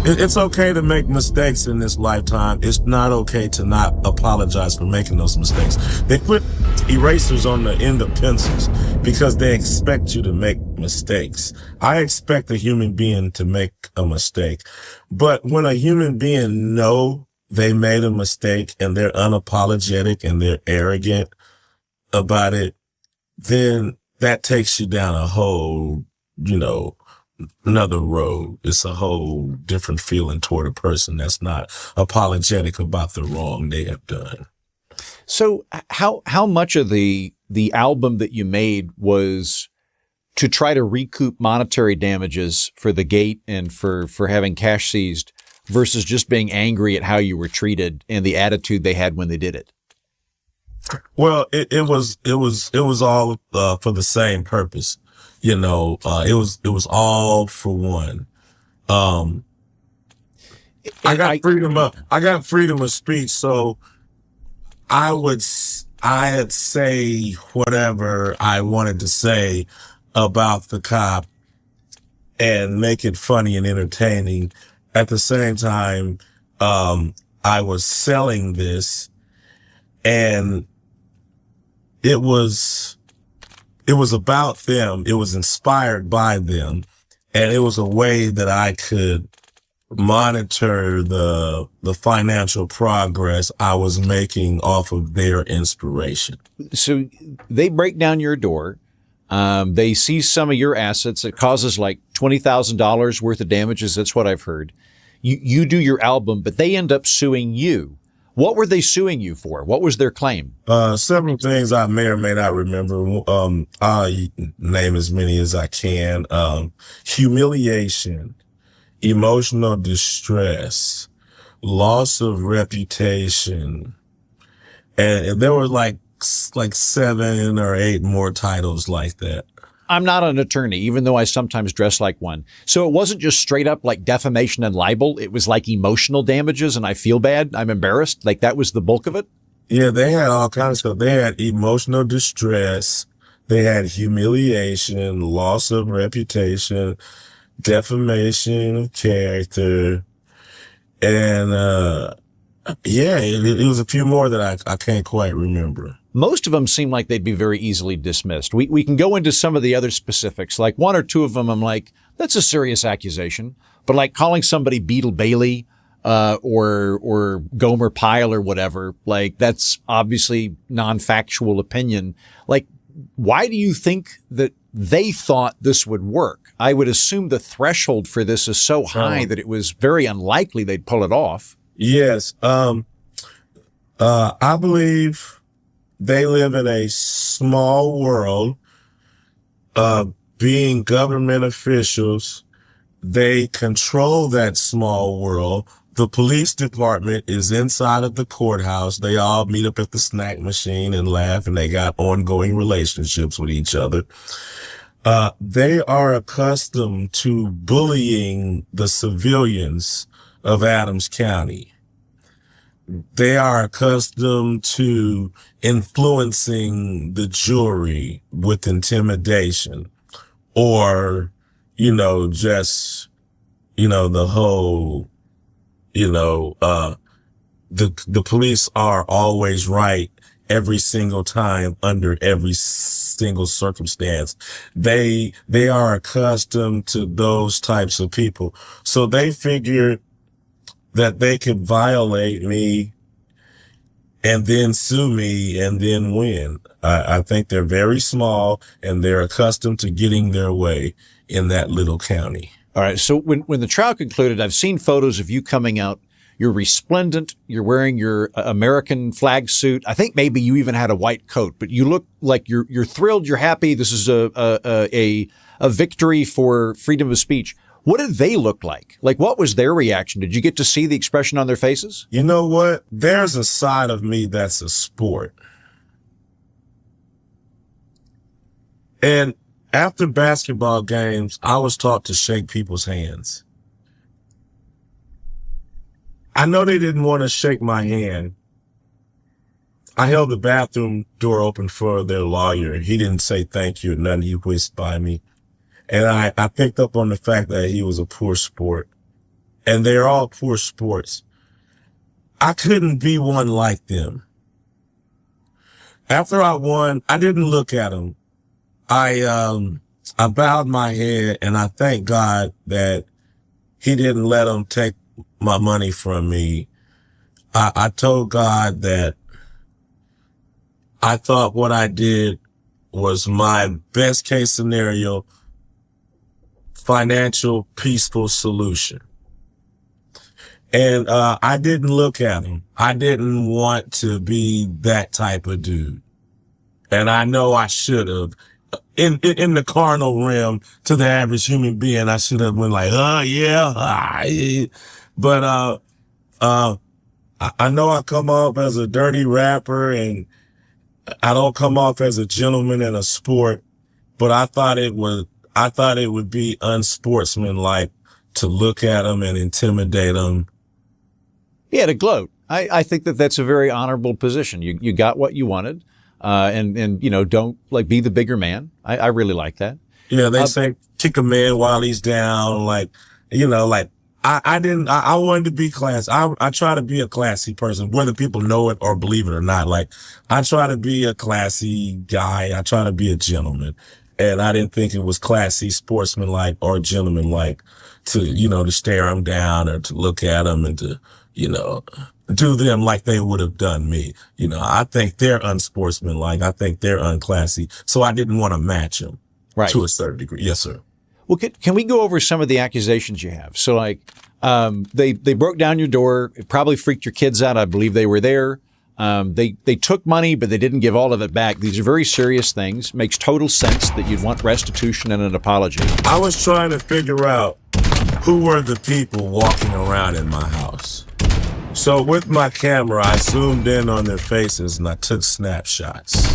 It's okay to make mistakes in this lifetime. It's not okay to not apologize for making those mistakes. They put erasers on the end of pencils because they expect you to make mistakes. I expect a human being to make a mistake. But when a human being know they made a mistake and they're unapologetic and they're arrogant about it, then that takes you down a whole, another road. It's a whole different feeling toward a person that's not apologetic about the wrong they have done. So how much of the album that you made was to try to recoup monetary damages for the gate and for having cash seized versus just being angry at how you were treated and the attitude they had when they did it? Well, it was all for the same purpose. It was all for one. I got freedom of speech, so I'd say whatever I wanted to say about the cop and make it funny and entertaining. At the same time, I was selling this, and it was about them. It was inspired by them. And it was a way that I could monitor the financial progress I was making off of their inspiration. So they break down your door. They seize some of your assets. It causes like $20,000 worth of damages. That's what I've heard. You do your album, but they end up suing you. What were they suing you for? What was their claim? Several things I may or may not remember. I'll name as many as I can. Humiliation, emotional distress, loss of reputation. And there were like 7 or 8 more titles like that. I'm not an attorney, even though I sometimes dress like one. So it wasn't just straight up like defamation and libel. It was like emotional damages, and I feel bad. I'm embarrassed. Like that was the bulk of it. Yeah, they had all kinds of stuff. They had emotional distress. They had humiliation, loss of reputation, defamation of character. And, it was a few more that I can't quite remember. Most of them seem like they'd be very easily dismissed. We can go into some of the other specifics. Like 1 or 2 of them, I'm like, that's a serious accusation. But like calling somebody Beetle Bailey, or Gomer Pyle or whatever, like that's obviously non-factual opinion. Like, why do you think that they thought this would work? I would assume the threshold for this is so high that it was very unlikely they'd pull it off. Yes. I believe they live in a small world. Being government officials, they control that small world. The police department is inside of the courthouse. They all meet up at the snack machine and laugh, and they got ongoing relationships with each other. They are accustomed to bullying the civilians of Adams County. They are accustomed to influencing the jury with intimidation or, just, the whole, the police are always right every single time under every single circumstance. They are accustomed to those types of people. So they figured that they could violate me and then sue me and then win. I think they're very small and they're accustomed to getting their way in that little county. All right. So when the trial concluded, I've seen photos of you coming out. You're resplendent. You're wearing your American flag suit. I think maybe you even had a white coat, but you look like you're thrilled. You're happy. This is a victory for freedom of speech. What did they look like? Like, what was their reaction? Did you get to see the expression on their faces? You know what? There's a side of me that's a sport. And after basketball games, I was taught to shake people's hands. I know they didn't want to shake my hand. I held the bathroom door open for their lawyer. He didn't say thank you or nothing. He whisked by me. And I picked up on the fact that he was a poor sport. and they're all poor sports. I couldn't be one like them. After I won, I didn't look at them. I bowed my head and I thank God that he didn't let them take my money from me. I told God that I thought what I did was my best case scenario, financial, peaceful solution. And I didn't look at him. I didn't want to be that type of dude. And I know I should have. In the carnal realm, to the average human being, I should have been like, oh, yeah. But I know I come off as a dirty rapper and I don't come off as a gentleman in a sport, but I thought it would be unsportsmanlike to look at them and intimidate them. Yeah, to gloat. I think that that's a very honorable position. You got what you wanted, and don't like be the bigger man. I really like that. Yeah, they say kick a man while he's down. I wanted to be classy. I try to be a classy person, whether people know it or believe it or not. Like, I try to be a classy guy. I try to be a gentleman. And I didn't think it was classy, sportsmanlike, or gentlemanlike to stare them down or to look at them and to, do them like they would have done me. I think they're unsportsmanlike. I think they're unclassy. So I didn't want to match them to a certain degree. Yes, sir. Well, can we go over some of the accusations you have? So, they broke down your door. It probably freaked your kids out. I believe they were there. They took money, but they didn't give all of it back. These are very serious things. Makes total sense that you'd want restitution and an apology. I was trying to figure out who were the people walking around in my house. So with my camera, I zoomed in on their faces and I took snapshots.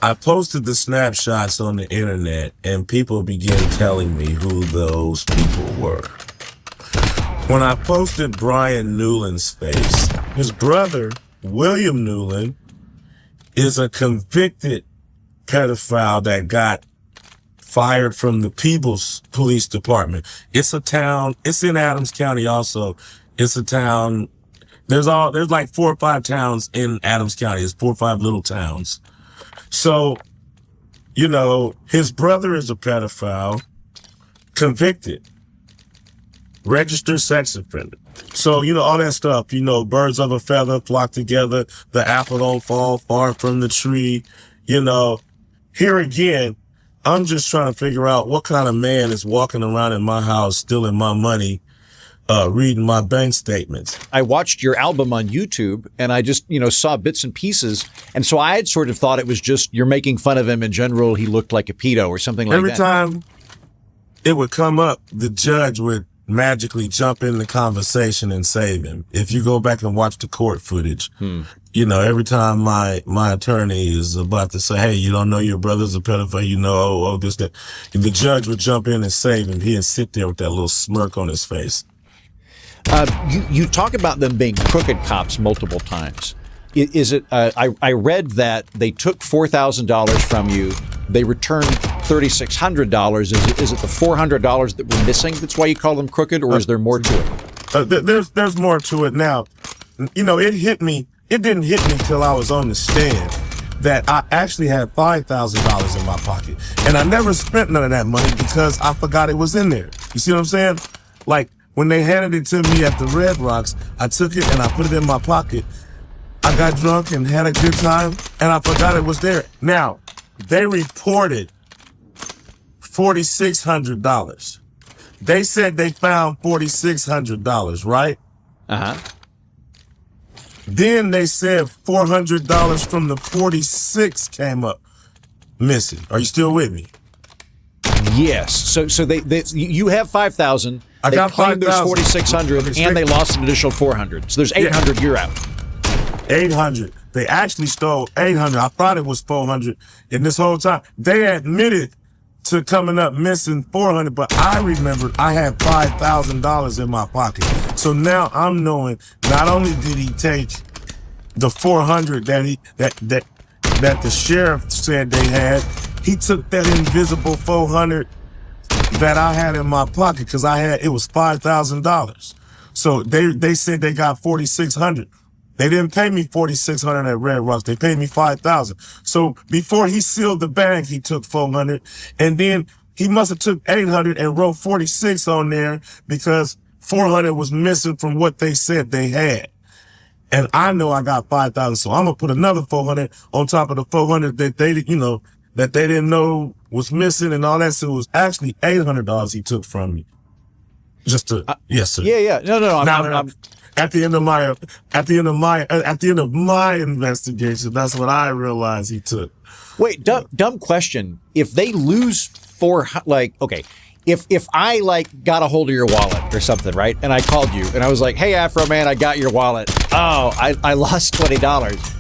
I posted the snapshots on the internet and people began telling me who those people were. When I posted Brian Newland's face, his brother, William Newland, is a convicted pedophile that got fired from the People's Police Department. It's a town, it's in Adams County also. It's a town, there's like 4 or 5 towns in Adams County. It's 4 or 5 little towns. So, his brother is a pedophile, convicted, registered sex offender. So, all that stuff, birds of a feather flock together, the apple don't fall far from the tree. Here again, I'm just trying to figure out what kind of man is walking around in my house, stealing my money, reading my bank statements. I watched your album on YouTube and I just, saw bits and pieces. And so I had sort of thought it was just you're making fun of him in general. He looked like a pedo or something like that. Every time it would come up, the judge would magically jump in the conversation and save him. If you go back and watch the court footage, every time my attorney is about to say, hey, you don't know your brother's a pedophile, this, that, the judge would jump in and save him. He'd sit there with that little smirk on his face. You talk about them being crooked cops multiple times. Is it? I read that they took $4,000 from you. They returned $3,600. Is it the $400 that we're missing? That's why you call them crooked, or is there more to it? There's more to it now. It hit me. It didn't hit me till I was on the stand that I actually had $5,000 in my pocket, and I never spent none of that money because I forgot it was in there. You see what I'm saying? Like, when they handed it to me at the Red Rocks, I took it and I put it in my pocket. I got drunk and had a good time, and I forgot it was there. Now, they reported $4,600. They said they found $4,600, right? Uh-huh. Then they said $400 from the 46 came up missing. Are you still with me? Yes. So you have 5,000. I got 5,000. There's 4,600, and they lost an additional 400. So there's 800. You're out. 800. They actually stole 800. I thought it was 400. And this whole time, they admitted to coming up missing 400, but I remembered I had $5,000 in my pocket. So now I'm knowing not only did he take the 400 that the sheriff said they had, he took that invisible 400 that I had in my pocket because it was $5,000. So they said they got 4,600. They didn't pay me 4,600 at Red Rocks. They paid me 5,000. So before he sealed the bag, he took 400, and then he must have took 800 and wrote 46 on there because 400 was missing from what they said they had. And I know I got 5,000, so I'm gonna put another 400 on top of the 400 that they didn't know was missing and all that. So it was actually $800 he took from me. Just to yes, sir. Yeah. No. I'm at the end of my investigation, that's what I realized he took. Wait, dumb question. If they lose if I got a hold of your wallet or something, right? And I called you and I was like, hey, Afro Man, I got your wallet. Oh, I lost $20.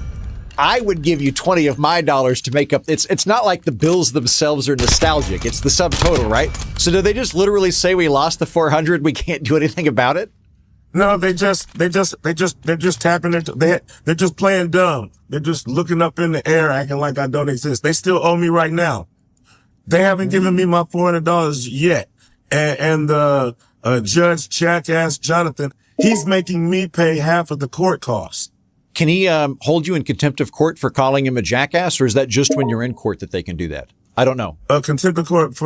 I would give you 20 of my dollars to make up. It's not like the bills themselves are nostalgic. It's the subtotal, right? So do they just literally say we lost the 400? We can't do anything about it? No, they're just tapping into, they're just playing dumb. They're just looking up in the air, acting like I don't exist. They still owe me right now. They haven't given me my $400 yet. And the judge, jackass Jonathan, he's making me pay half of the court costs. Can he hold you in contempt of court for calling him a jackass, or is that just when you're in court that they can do that? I don't know. Contempt of court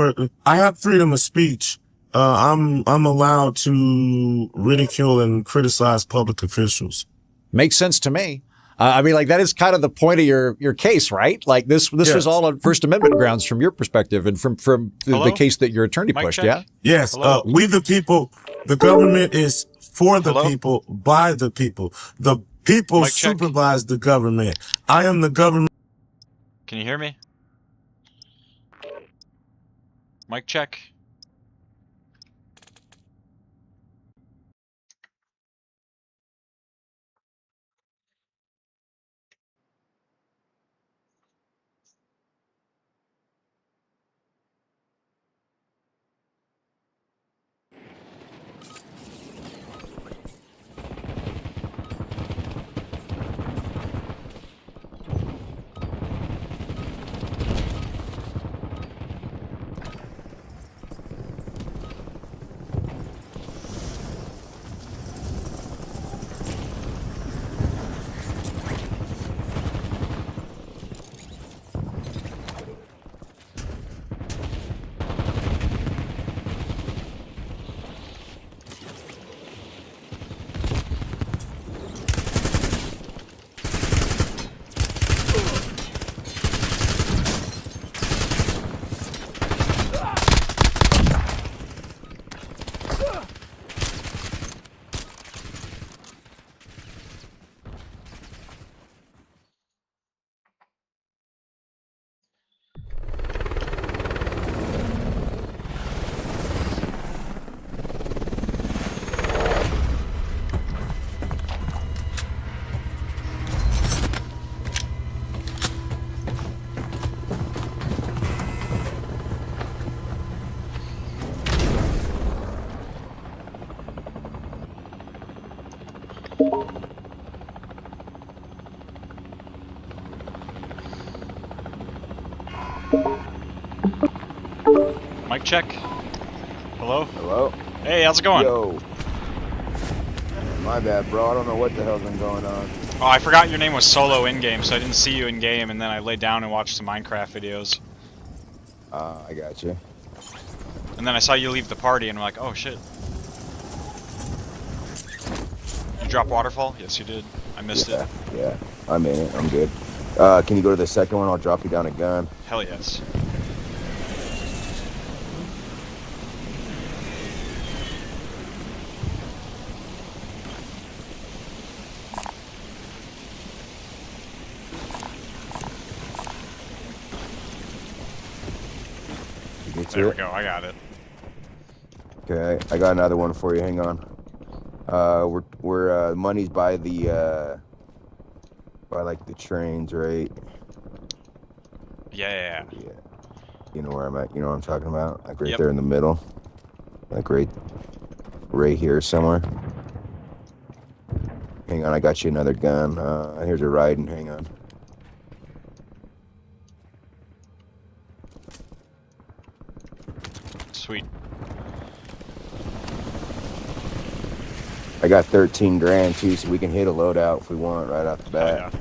I have freedom of speech. I'm allowed to ridicule and criticize public officials. Makes sense to me. I mean, that is kind of the point of your case, right? Like this yes. was all on First Amendment grounds from your perspective and from the case that your attorney pushed, check. Yeah? Yes. We the people, the government is for the people, by the people. The people Mic supervise check. The government. I am the government. Can you hear me? Mic check. Mic check. Hello? Hello? Hey, how's it going? Yo. My bad, bro. I don't know what the hell's been going on. Oh, I forgot your name was Solo in-game, so I didn't see you in-game, and then I laid down and watched some Minecraft videos. I got you. And then I saw you leave the party, and I'm like, oh shit. You drop waterfall? Yes, you did. I missed it. Yeah, I'm in it. I'm good. Can you go to the second one? I'll drop you down a gun. Hell yes. There we go, I got it. Okay, I got another one for you. Hang on. We're money's by the like the trains, right? Yeah. You know where I'm at. You know what I'm talking about? Like right there in the middle. Like right here somewhere. Hang on, I got you another gun. Here's a riding. Hang on. Sweet. I got 13 grand too, so we can hit a loadout if we want right off the bat. Yeah.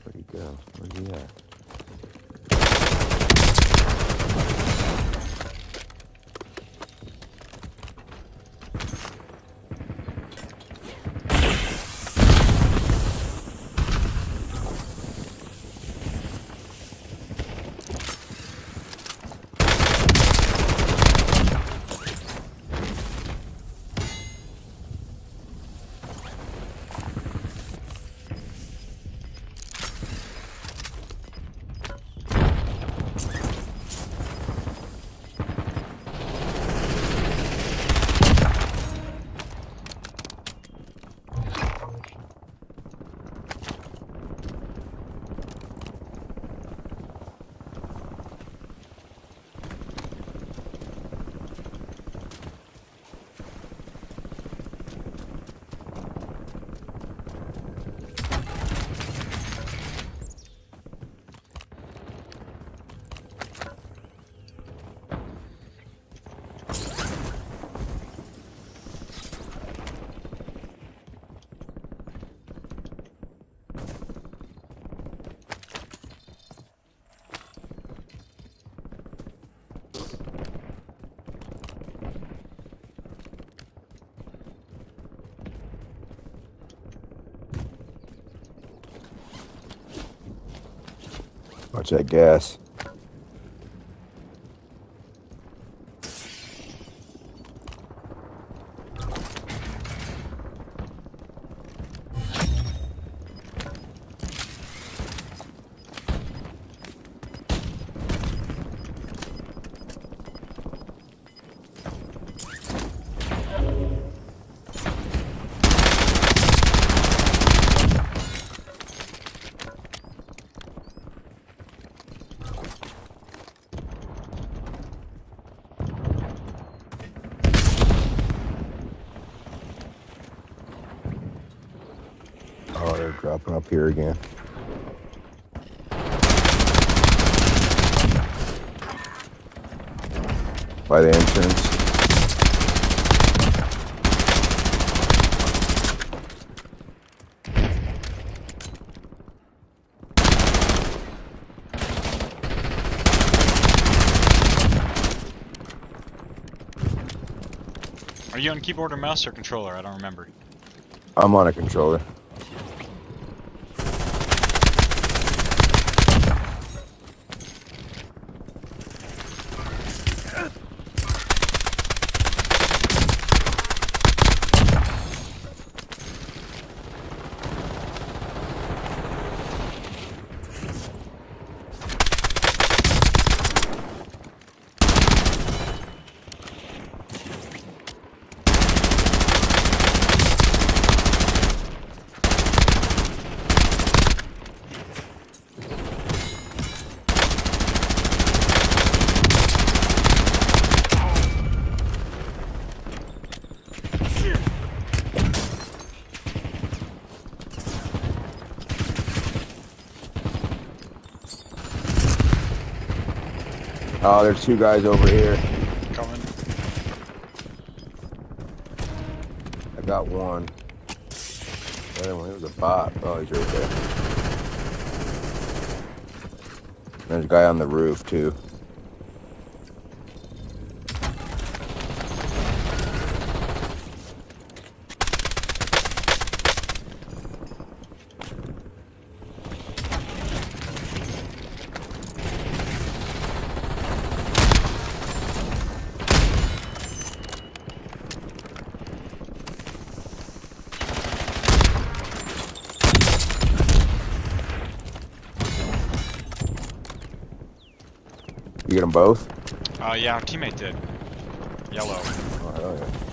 Where'd he go? Where's he at? Watch that gas. Oh, they're dropping up here again. By the entrance. Are you on keyboard or mouse or controller? I don't remember. I'm on a controller. Oh, there's two guys over here. Coming. I got one. The other one, it was a bot. Oh, he's right there. There's a guy on the roof, too. You get them both? Yeah, our teammate did. Yellow. Oh, hell yeah.